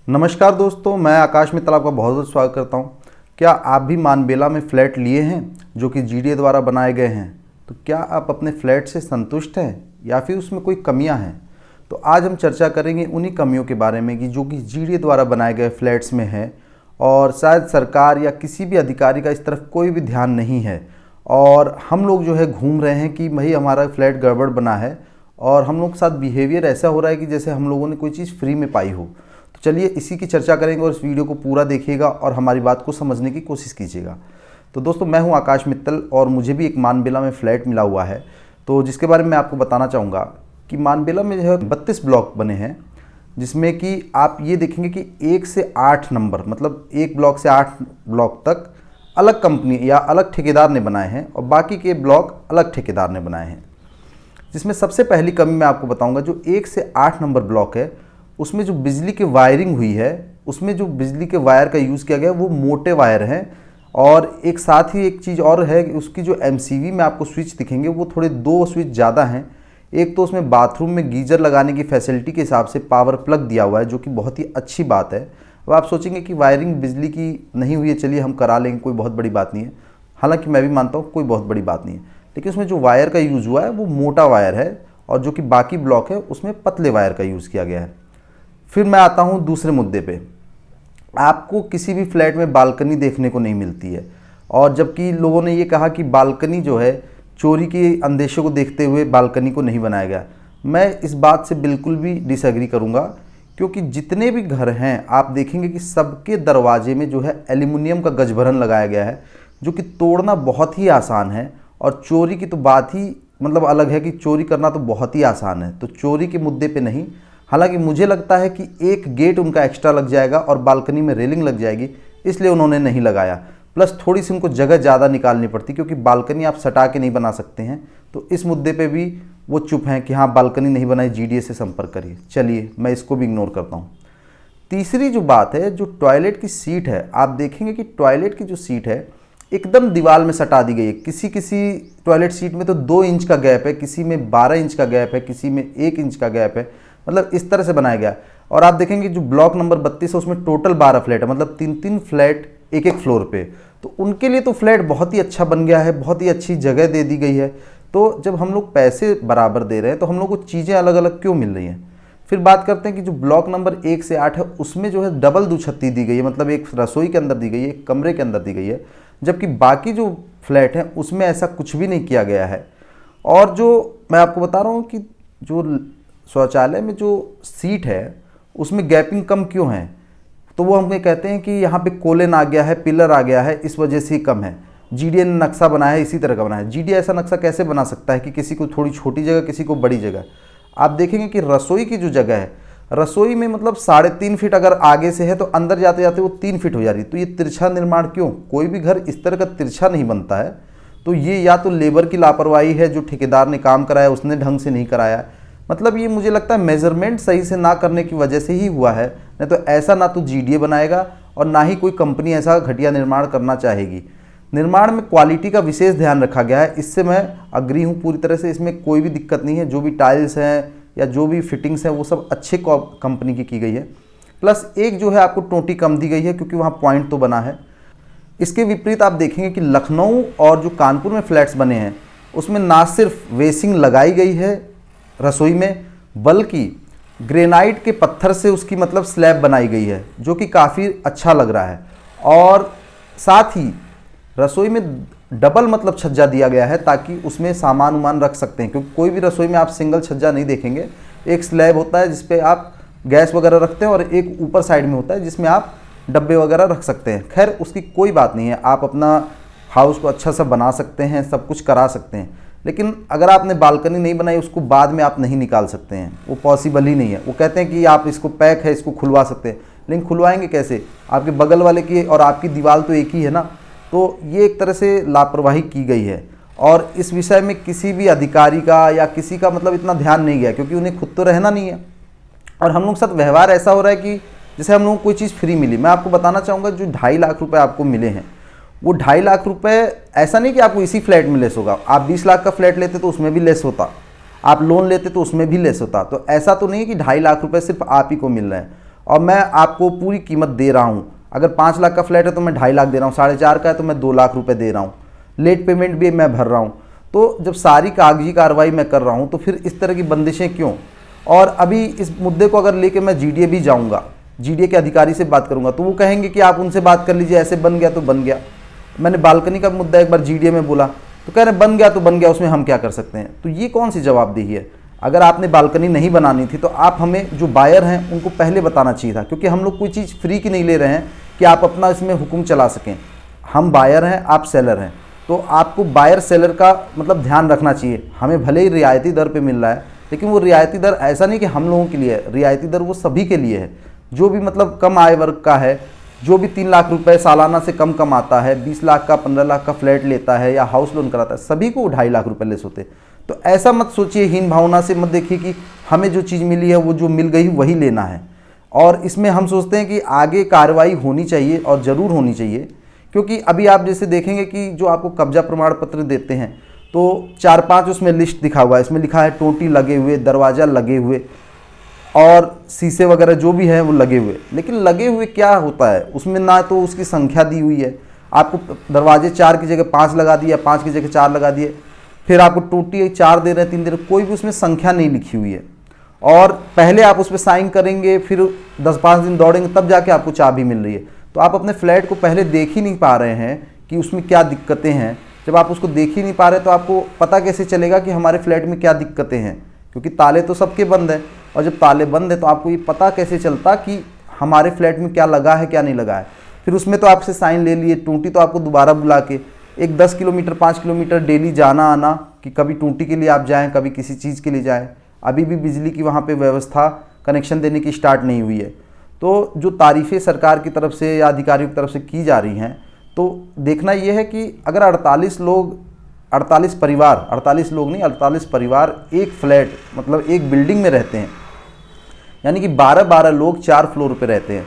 नमस्कार दोस्तों, मैं आकाश मित्तल आपका बहुत बहुत स्वागत करता हूं। क्या आप भी मानबेला में फ़्लैट लिए हैं जो कि जीडीए द्वारा बनाए गए हैं? तो क्या आप अपने फ़्लैट से संतुष्ट हैं या फिर उसमें कोई कमियां हैं? तो आज हम चर्चा करेंगे उन्हीं कमियों के बारे में कि जो कि जीडीए द्वारा बनाए गए फ़्लैट्स में है और शायद सरकार या किसी भी अधिकारी का इस तरफ कोई भी ध्यान नहीं है और हम लोग जो है घूम रहे हैं कि भाई हमारा फ्लैट गड़बड़ बना है और हम लोग के साथ बिहेवियर ऐसा हो रहा है कि जैसे हम लोगों ने कोई चीज़ फ्री में पाई हो। तो चलिए इसी की चर्चा करेंगे और इस वीडियो को पूरा देखिएगा और हमारी बात को समझने की कोशिश कीजिएगा। तो दोस्तों, मैं हूं आकाश मित्तल और मुझे भी एक मानबेला में फ़्लैट मिला हुआ है, तो जिसके बारे में मैं आपको बताना चाहूँगा कि मानबेला में जो है 32 ब्लॉक बने हैं, जिसमें कि आप ये देखेंगे कि 1 से 8 नंबर, मतलब एक ब्लॉक से 8 ब्लॉक तक अलग कंपनी या अलग ठेकेदार ने बनाए हैं और बाकी के ब्लॉक अलग ठेकेदार ने बनाए हैं। जिसमें सबसे पहली कमी मैं आपको बताऊंगा, जो 1 से 8 नंबर ब्लॉक है उसमें जो बिजली की वायरिंग हुई है, उसमें जो बिजली के वायर का यूज़ किया गया है वो मोटे वायर हैं। और एक साथ ही एक चीज़ और है कि उसकी जो एमसीवी में आपको स्विच दिखेंगे वो थोड़े 2 स्विच ज़्यादा हैं। एक तो उसमें बाथरूम में गीजर लगाने की फैसिलिटी के हिसाब से पावर प्लग दिया हुआ है, जो कि बहुत ही अच्छी बात है। अब आप सोचेंगे कि वायरिंग बिजली की नहीं हुई है, चलिए हम करा लेंगे, कोई बहुत बड़ी बात नहीं है। हालांकि मैं भी मानता हूँ कोई बहुत बड़ी बात नहीं है, लेकिन उसमें जो वायर का यूज़ हुआ है वो मोटा वायर है और जो कि बाकी ब्लॉक है उसमें पतले वायर का यूज़ किया गया है। फिर मैं आता हूँ दूसरे मुद्दे पे। आपको किसी भी फ्लैट में बालकनी देखने को नहीं मिलती है, और जबकि लोगों ने ये कहा कि बालकनी जो है चोरी के अंदेशे को देखते हुए बालकनी को नहीं बनाया गया। मैं इस बात से बिल्कुल भी डिसएग्री करूँगा, क्योंकि जितने भी घर हैं आप देखेंगे कि सबके दरवाजे में जो है एल्युमिनियम का गजभरन लगाया गया है, जो कि तोड़ना बहुत ही आसान है। और चोरी की तो बात ही मतलब अलग है कि चोरी करना तो बहुत ही आसान है, तो चोरी के मुद्दे पे नहीं। हालांकि मुझे लगता है कि एक गेट उनका एक्स्ट्रा लग जाएगा और बालकनी में रेलिंग लग जाएगी, इसलिए उन्होंने नहीं लगाया। प्लस थोड़ी सी उनको जगह ज़्यादा निकालनी पड़ती, क्योंकि बालकनी आप सटा के नहीं बना सकते हैं। तो इस मुद्दे पे भी वो चुप हैं कि हाँ बालकनी नहीं बनाई, जीडीए से संपर्क करिए। चलिए मैं इसको भी इग्नोर करता हूँ। तीसरी जो बात है, जो टॉयलेट की सीट है, आप देखेंगे कि टॉयलेट की जो सीट है एकदम दीवार में सटा दी गई है। किसी किसी टॉयलेट सीट में तो 2 इंच का गैप है, किसी में 12 इंच का गैप है, किसी में 1 इंच का गैप है। मतलब इस तरह से बनाया गया। और आप देखेंगे जो ब्लॉक नंबर 32 है उसमें टोटल 12 फ्लैट है, मतलब 3-3 फ्लैट एक एक फ्लोर पे। तो उनके लिए तो फ्लैट बहुत ही अच्छा बन गया है, बहुत ही अच्छी जगह दे दी गई है। तो जब हम लोग पैसे बराबर दे रहे हैं तो हम लोग को चीज़ें अलग अलग क्यों मिल रही हैं? फिर बात करते हैं कि जो ब्लॉक नंबर 1 से 8 है उसमें जो है डबल दुछत्ती दी गई है, मतलब एक रसोई के अंदर दी गई है, एक कमरे के अंदर दी गई है। जबकि बाकी जो फ्लैट हैं उसमें ऐसा कुछ भी नहीं किया गया है। और जो मैं आपको बता रहा हूँ कि जो शौचालय में जो सीट है उसमें गैपिंग कम क्यों है, तो वो हमें कहते हैं कि यहाँ पे कोलन आ गया है, पिलर आ गया है, इस वजह से ही कम है। जीडीए ने नक्शा बनाया है, इसी तरह का बनाया है। जीडीए ऐसा नक्शा कैसे बना सकता है कि किसी को थोड़ी छोटी जगह, किसी को बड़ी जगह? आप देखेंगे कि रसोई की जो जगह है, रसोई में मतलब 3.5 फीट अगर आगे से है तो अंदर जाते जाते वो 3 फीट हो जा रही है। तो ये तिरछा निर्माण क्यों? कोई भी घर इस तरह का तिरछा नहीं बनता है। तो ये या तो लेबर की लापरवाही है, जो ठेकेदार ने काम कराया उसने ढंग से नहीं कराया। मतलब ये मुझे लगता है मेजरमेंट सही से ना करने की वजह से ही हुआ है। नहीं तो ऐसा ना तो जीडीए बनाएगा और ना ही कोई कंपनी ऐसा घटिया निर्माण करना चाहेगी। निर्माण में क्वालिटी का विशेष ध्यान रखा गया है, इससे मैं अग्री हूँ पूरी तरह से। इसमें कोई भी दिक्कत नहीं है। जो भी टाइल्स हैं या जो भी फिटिंग्स हैं वो सब अच्छे कंपनी की गई है। प्लस एक जो है आपको टोटी कम दी गई है, क्योंकि वहाँ पॉइंट तो बना है। इसके विपरीत आप देखेंगे कि लखनऊ और जो कानपुर में फ्लैट्स बने हैं उसमें ना सिर्फ वेसिंग लगाई गई है रसोई में, बल्कि ग्रेनाइट के पत्थर से उसकी मतलब स्लैब बनाई गई है, जो कि काफ़ी अच्छा लग रहा है। और साथ ही रसोई में डबल मतलब छज्जा दिया गया है, ताकि उसमें सामान उमान रख सकते हैं। क्योंकि कोई भी रसोई में आप सिंगल छज्जा नहीं देखेंगे। एक स्लैब होता है जिसपे आप गैस वगैरह रखते हैं और एक ऊपर साइड में होता है जिसमें आप डब्बे वगैरह रख सकते हैं। खैर उसकी कोई बात नहीं है, आप अपना हाउस को अच्छा सा बना सकते हैं, सब कुछ करा सकते हैं। लेकिन अगर आपने बालकनी नहीं बनाई उसको बाद में आप नहीं निकाल सकते हैं, वो पॉसिबल ही नहीं है। वो कहते हैं कि आप इसको पैक है, इसको खुलवा सकते हैं, लेकिन खुलवाएंगे कैसे? आपके बगल वाले की और आपकी दीवार तो एक ही है ना। तो ये एक तरह से लापरवाही की गई है और इस विषय में किसी भी अधिकारी का या किसी का मतलब इतना ध्यान नहीं गया, क्योंकि उन्हें खुद तो रहना नहीं है। और हम लोग के साथ व्यवहार ऐसा हो रहा है कि जैसे हम लोगों को कोई चीज़ फ्री मिली। मैं आपको बताना चाहूँगा, जो 2.5 लाख रुपए आपको मिले हैं, वो 2.5 लाख रुपए ऐसा नहीं कि आपको इसी फ्लैट में लेस होगा। आप 20 लाख का फ्लैट लेते तो उसमें भी लेस होता, आप लोन लेते तो उसमें भी लेस होता। तो ऐसा तो नहीं कि 2.5 लाख रुपए सिर्फ आप ही को मिल रहे हैं। और मैं आपको पूरी कीमत दे रहा हूँ। अगर 5 लाख का फ्लैट है तो मैं 2.5 लाख दे रहा हूँ, 4.5 का है तो मैं 2 लाख रुपए दे रहा हूँ, लेट पेमेंट भी मैं भर रहा हूँ। तो जब सारी कागजी कार्रवाई मैं कर रहा हूँ तो फिर इस तरह की बंदिशें क्यों? और अभी इस मुद्दे को अगर लेके मैं जीडीए भी जाऊँगा, जीडीए के अधिकारी से बात करूँगा, तो वो कहेंगे कि आप उनसे बात कर लीजिए, ऐसे बन गया तो बन गया। मैंने बालकनी का मुद्दा एक बार जीडीए में बोला तो कह रहे बन गया तो बन गया, उसमें हम क्या कर सकते हैं। तो ये कौन सी जवाबदेही है? अगर आपने बालकनी नहीं बनानी थी तो आप हमें जो बायर हैं उनको पहले बताना चाहिए था, क्योंकि हम लोग कोई चीज़ फ्री की नहीं ले रहे हैं कि आप अपना इसमें हुक्म चला सकें। हम बायर हैं, आप सेलर हैं, तो आपको बायर सेलर का मतलब ध्यान रखना चाहिए। हमें भले ही रियायती दर पे मिल रहा है, लेकिन वो रियायती दर ऐसा नहीं कि हम लोगों के लिए है, रियायती दर वो सभी के लिए है। जो भी मतलब कम आय वर्ग का है, जो भी 3 लाख रुपए सालाना से कम कमाता है, 20 लाख का 15 लाख का फ्लैट लेता है या हाउस लोन कराता है, सभी को 2.5 लाख रुपए लेस होते। तो ऐसा मत सोचिए, हीन भावना से मत देखिए कि हमें जो चीज़ मिली है वो जो मिल गई वही लेना है। और इसमें हम सोचते हैं कि आगे कार्रवाई होनी चाहिए और ज़रूर होनी चाहिए, क्योंकि अभी आप जैसे देखेंगे कि जो आपको कब्जा प्रमाण पत्र देते हैं तो 4-5 उसमें लिस्ट दिखा हुआ है। इसमें लिखा है टोटी लगे हुए, दरवाज़ा लगे हुए और शीशे वगैरह जो भी है वो लगे हुए। लेकिन लगे हुए क्या होता है उसमें? ना तो उसकी संख्या दी हुई है, आपको दरवाजे 4 की जगह 5 लगा दिया, 5 की जगह 4 लगा दिए, फिर आपको टोटी 4 दे रहे हैं, 3 दे रहे हैं, कोई भी उसमें संख्या नहीं लिखी हुई है। और पहले आप उस पर साइन करेंगे, फिर 10-5 दिन दौड़ेंगे, तब जाके आपको चाबी मिल रही है। तो आप अपने फ्लैट को पहले देख ही नहीं पा रहे हैं कि उसमें क्या दिक्कतें हैं। जब आप उसको देख ही नहीं पा रहे तो आपको पता कैसे चलेगा कि हमारे फ्लैट में क्या दिक्कतें हैं? क्योंकि ताले तो सबके बंद हैं, और जब ताले बंद हैं तो आपको ये पता कैसे चलता कि हमारे फ्लैट में क्या लगा है क्या नहीं लगा है। फिर उसमें तो आपसे साइन ले लिए, टूटी तो आपको दोबारा बुला के एक 10 किलोमीटर 5 किलोमीटर डेली जाना आना, कि कभी टूटी के लिए आप जाएँ, कभी किसी चीज़ के लिए जाएँ। अभी भी बिजली की वहाँ पे व्यवस्था कनेक्शन देने की स्टार्ट नहीं हुई है। तो जो तारीफ़ें सरकार की तरफ से या अधिकारियों की तरफ से की जा रही हैं, तो देखना ये है कि अगर 48 लोग, 48 परिवार, 48 लोग नहीं 48 परिवार एक फ्लैट मतलब एक बिल्डिंग में रहते हैं, यानी कि 12-12 लोग 4 फ्लोर पे रहते हैं।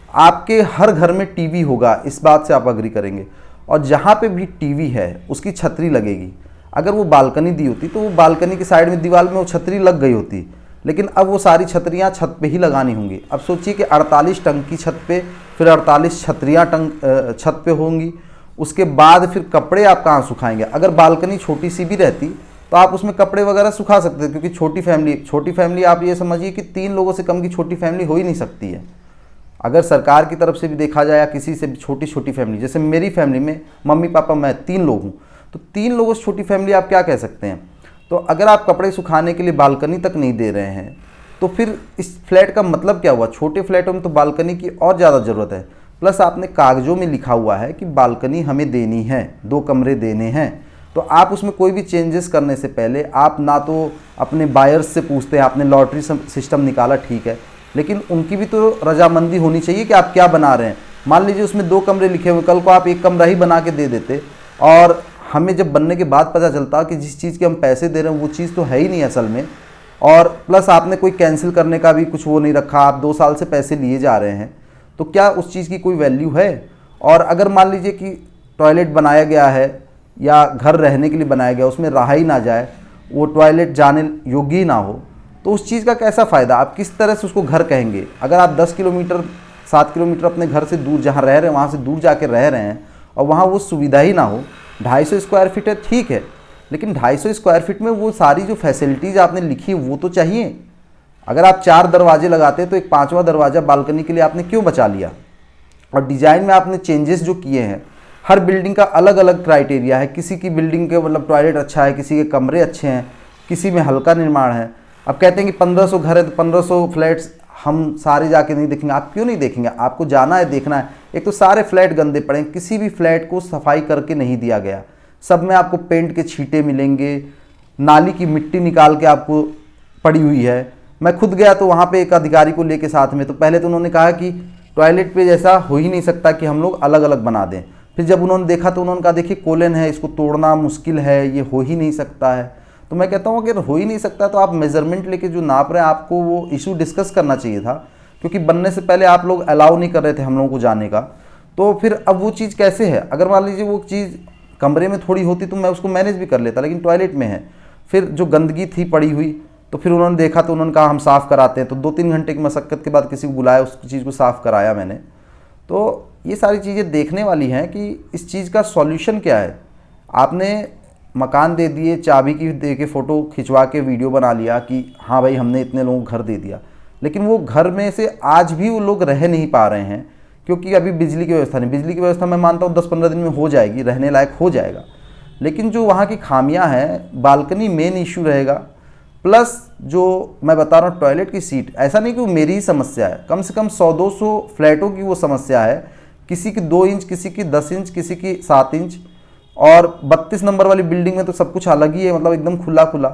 आपके हर घर में टीवी होगा, इस बात से आप अग्री करेंगे। और जहाँ पे भी टीवी है उसकी छतरी लगेगी। अगर वो बालकनी दी होती तो वो बालकनी के साइड में दीवार में वो छतरी लग गई होती, लेकिन अब वो सारी छतरियाँ छत पे ही लगानी होंगी। अब सोचिए कि 48 टंग की छत पे, फिर 48 छतरियाँ छत पे होंगी, उसके बाद फिर कपड़े आप कहाँ सुखाएंगे? अगर बालकनी छोटी सी भी रहती तो आप उसमें कपड़े वगैरह सुखा सकते थे, क्योंकि छोटी फैमिली आप ये समझिए कि 3 लोगों से कम की छोटी फैमिली हो ही नहीं सकती है। अगर सरकार की तरफ से भी देखा जाए या किसी से भी छोटी फैमिली, जैसे मेरी फैमिली में मम्मी पापा मैं 3 लोग हूँ, तो 3 लोगों से छोटी फैमिली आप क्या कह सकते हैं? तो अगर आप कपड़े सुखाने के लिए बालकनी तक नहीं दे रहे हैं तो फिर इस फ्लैट का मतलब क्या हुआ? छोटे फ्लैटों में तो बालकनी की और ज़्यादा ज़रूरत है। प्लस आपने कागजों में लिखा हुआ है कि बालकनी हमें देनी है, 2 कमरे देने हैं, तो आप उसमें कोई भी चेंजेस करने से पहले आप ना तो अपने बायर्स से पूछते हैं, आपने लॉटरी सिस्टम निकाला ठीक है, लेकिन उनकी भी तो रजामंदी होनी चाहिए कि आप क्या बना रहे हैं। मान लीजिए उसमें 2 कमरे लिखे हुए, कल को आप 1 कमरा ही बना के दे देते और हमें जब बनने के बाद पता चलता कि जिस चीज़ के हम पैसे दे रहे हैं वो चीज़ तो है ही नहीं असल में, और प्लस आपने कोई कैंसिल करने का भी कुछ वो नहीं रखा, आप 2 साल से पैसे लिए जा रहे हैं, तो क्या उस चीज़ की कोई वैल्यू है? और अगर मान लीजिए कि टॉयलेट बनाया गया है या घर रहने के लिए बनाया गया, उसमें रहा ही ना जाए, वो टॉयलेट जाने योग्य ही ना हो, तो उस चीज़ का कैसा फ़ायदा? आप किस तरह से उसको घर कहेंगे? अगर आप 10 किलोमीटर 7 किलोमीटर अपने घर से दूर जहाँ रह रहे हैं वहाँ से दूर जाके रह रहे हैं और वहाँ वो सुविधा ही ना हो, 250 स्क्वायर फीट है ठीक है, लेकिन 250 स्क्वायर फीट में वो सारी जो फैसिलिटीज़ आपने लिखी है वो तो चाहिए। अगर आप 4 दरवाजे लगाते तो एक 5वां दरवाज़ा बालकनी के लिए आपने क्यों बचा लिया? और डिज़ाइन में आपने चेंजेस जो किए हैं, हर बिल्डिंग का अलग अलग क्राइटेरिया है। किसी की बिल्डिंग के मतलब टॉयलेट अच्छा है, किसी के कमरे अच्छे हैं, किसी में हल्का निर्माण है। अब कहते हैं कि 1500 घर है तो 1500 फ्लैट्स हम सारे जाके नहीं देखेंगे। आप क्यों नहीं देखेंगे? आपको जाना है, देखना है। एक तो सारे फ्लैट गंदे पड़े हैं, किसी भी फ्लैट को सफाई करके नहीं दिया गया, सब में आपको पेंट के छींटे मिलेंगे, नाली की मिट्टी निकाल के आपको पड़ी हुई है। मैं खुद गया तो वहाँ पे एक अधिकारी को लेके साथ में, तो पहले तो उन्होंने कहा कि टॉयलेट पे जैसा हो ही नहीं सकता कि हम लोग अलग अलग बना दें। फिर जब उन्होंने देखा तो उन्होंने कहा देखिए कोलन है, इसको तोड़ना मुश्किल है, ये हो ही नहीं सकता है। तो मैं कहता हूँ अगर हो ही नहीं सकता तो आप मेजरमेंट लेके जो नाप रहे हैं, आपको वो इशू डिस्कस करना चाहिए था, क्योंकि बनने से पहले आप लोग अलाउ नहीं कर रहे थे हम लोगों को जाने का। तो फिर अब वो चीज़ कैसे है? अगर मान लीजिए वो चीज़ कमरे में थोड़ी होती तो मैं उसको मैनेज भी कर लेता, लेकिन टॉयलेट में है। फिर जो गंदगी थी पड़ी हुई, तो फिर उन्होंने देखा तो उन्होंने कहा हम साफ़ कराते हैं, तो 2-3 घंटे की मशक्क़त के बाद किसी को बुलाया, उस चीज़ को साफ़ कराया मैंने। तो ये सारी चीज़ें देखने वाली हैं कि इस चीज़ का सॉल्यूशन क्या है। आपने मकान दे दिए, चाबी की दे के फ़ोटो खिंचवा के वीडियो बना लिया कि हाँ भाई हमने इतने लोगों को घर दे दिया, लेकिन वो घर में से आज भी वो लोग रह नहीं पा रहे हैं क्योंकि अभी बिजली की व्यवस्था नहीं। बिजली की व्यवस्था मैं मानता हूँ 10-15 दिन में हो जाएगी, रहने लायक हो जाएगा, लेकिन जो वहाँ की खामियां हैं, बालकनी मेन इशू रहेगा, प्लस जो मैं बता रहा हूँ टॉयलेट की सीट, ऐसा नहीं कि वो मेरी ही समस्या है, कम से कम 100-200 फ्लैटों की वो समस्या है। किसी की 2 इंच, किसी की 10 इंच, किसी की 7 इंच, और 32 नंबर वाली बिल्डिंग में तो सब कुछ अलग ही है, मतलब एकदम खुला खुला।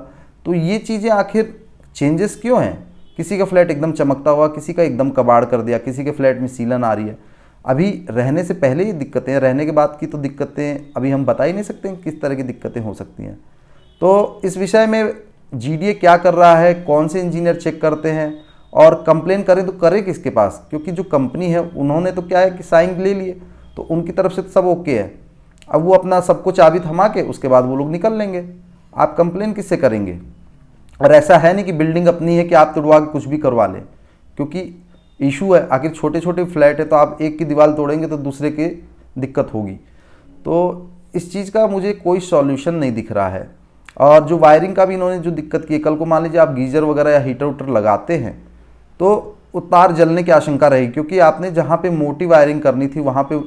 तो ये चीज़ें आखिर चेंजेस क्यों हैं? किसी का फ्लैट एकदम चमकता हुआ, किसी का एकदम कबाड़ कर दिया, किसी के फ्लैट में सीलन आ रही है। अभी रहने से पहले ही दिक्कतें, रहने के बाद की तो दिक्कतें अभी हम बता ही नहीं सकते किस तरह की दिक्कतें हो सकती हैं। तो इस विषय में जीडीए क्या कर रहा है, कौन से इंजीनियर चेक करते हैं, और कंप्लेन करें तो करें किसके पास? क्योंकि जो कंपनी है उन्होंने तो क्या है कि साइन ले लिए, तो उनकी तरफ से तो सब ओके है। अब वो अपना सबको चाबी थमा के उसके बाद वो लोग निकल लेंगे, आप कंप्लेन किससे करेंगे? और ऐसा है नहीं कि बिल्डिंग अपनी है कि आप तोड़वा के कुछ भी करवा लें, क्योंकि इशू है। आखिर छोटे छोटे फ्लैट है, तो आप एक की दीवार तोड़ेंगे तो दूसरे की दिक्कत होगी। तो इस चीज़ का मुझे कोई सॉल्यूशन नहीं दिख रहा है। और जो वायरिंग का भी इन्होंने जो दिक्कत की है, कल को मान लीजिए आप गीज़र वगैरह या हीटर उटर लगाते हैं तो वो तार जलने की आशंका रहेगी, क्योंकि आपने जहाँ पे मोटी वायरिंग करनी थी वहाँ पे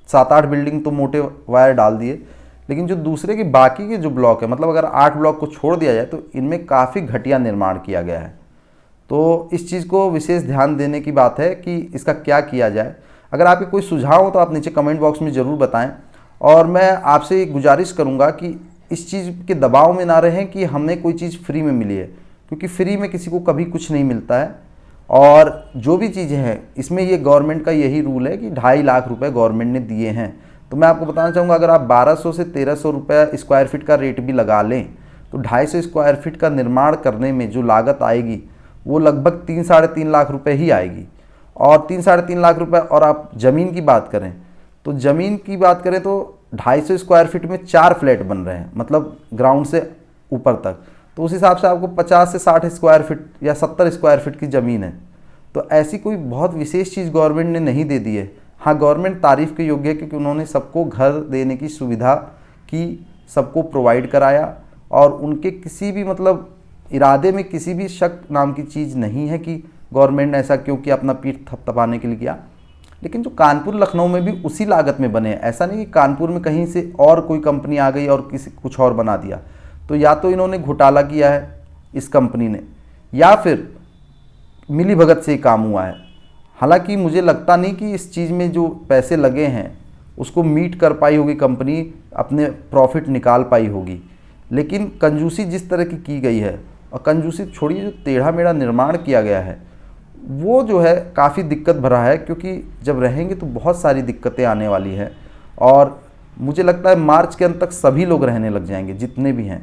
7-8 बिल्डिंग तो मोटे वायर डाल दिए, लेकिन जो दूसरे की बाकी के जो ब्लॉक है, मतलब अगर 8 ब्लॉक को छोड़ दिया जाए तो इनमें काफ़ी घटिया निर्माण किया गया है। तो इस चीज़ को विशेष ध्यान देने की बात है कि इसका क्या किया जाए। अगर आपके कोई सुझाव हो तो आप नीचे कमेंट बॉक्स में ज़रूर बताएं, और मैं आपसे गुजारिश करूंगा कि इस चीज़ के दबाव में ना रहें कि हमें कोई चीज़ फ्री में मिली है, क्योंकि फ्री में किसी को कभी कुछ नहीं मिलता है। और जो भी चीज़ें हैं इसमें ये गवर्नमेंट का यही रूल है कि 2.5 लाख रुपए गवर्नमेंट ने दिए हैं। तो मैं आपको बताना चाहूँगा, अगर आप 1200 से 1300 रुपये स्क्वायर फीट का रेट भी लगा लें तो 250 स्क्वायर फीट का निर्माण करने में जो लागत आएगी वो लगभग 3-3.5 लाख रुपए ही आएगी। और 3-3.5 लाख रुपए, और आप ज़मीन की बात करें तो ज़मीन की बात करें तो 250 स्क्वायर फीट में 4 फ्लैट बन रहे हैं, मतलब ग्राउंड से ऊपर तक। तो उस हिसाब से आपको 50 से 60 स्क्वायर फीट या 70 स्क्वायर फीट की ज़मीन है। तो ऐसी कोई बहुत विशेष चीज़ गवर्नमेंट ने नहीं दे दी है। हाँ, गवर्नमेंट तारीफ़ के योग्य है क्योंकि उन्होंने सबको घर देने की सुविधा की, सबको प्रोवाइड कराया, और उनके किसी भी मतलब इरादे में किसी भी शक नाम की चीज़ नहीं है कि गवर्नमेंट ने ऐसा क्यों किया, अपना पीठ थपथपाने के लिए किया। लेकिन जो कानपुर लखनऊ में भी उसी लागत में बने हैं, ऐसा नहीं कि कानपुर में कहीं से और कोई कंपनी आ गई और किसी कुछ और बना दिया। तो या तो इन्होंने घोटाला किया है इस कंपनी ने, या फिर मिली भगत से ही काम हुआ है। हालांकि मुझे लगता नहीं कि इस चीज़ में जो पैसे लगे हैं उसको मीट कर पाई होगी कंपनी, अपने प्रॉफिट निकाल पाई होगी। लेकिन कंजूसी जिस तरह की गई है, और कंजूसी छोड़िए, जो टेढ़ा मेढ़ा निर्माण किया गया है वो जो है काफ़ी दिक्कत भरा है, क्योंकि जब रहेंगे तो बहुत सारी दिक्कतें आने वाली है। और मुझे लगता है मार्च के अंत तक सभी लोग रहने लग जाएंगे जितने भी हैं।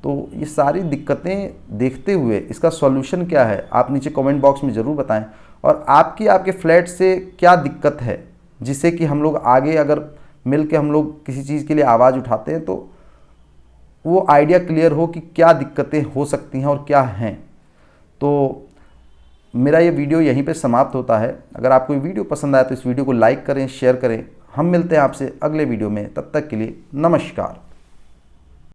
तो ये सारी दिक्कतें देखते हुए इसका सॉल्यूशन क्या है आप नीचे कमेंट बॉक्स में ज़रूर बताएं। और आपके फ्लैट से क्या दिक्कत है, जिससे कि हम लोग आगे अगर मिल के हम लोग किसी चीज़ के लिए आवाज़ उठाते हैं तो वो आइडिया क्लियर हो कि क्या दिक्कतें हो सकती हैं और क्या हैं। तो मेरा ये वीडियो यहीं पे समाप्त होता है। अगर आपको ये वीडियो पसंद आया तो इस वीडियो को लाइक करें, शेयर करें। हम मिलते हैं आपसे अगले वीडियो में, तब तक के लिए नमस्कार।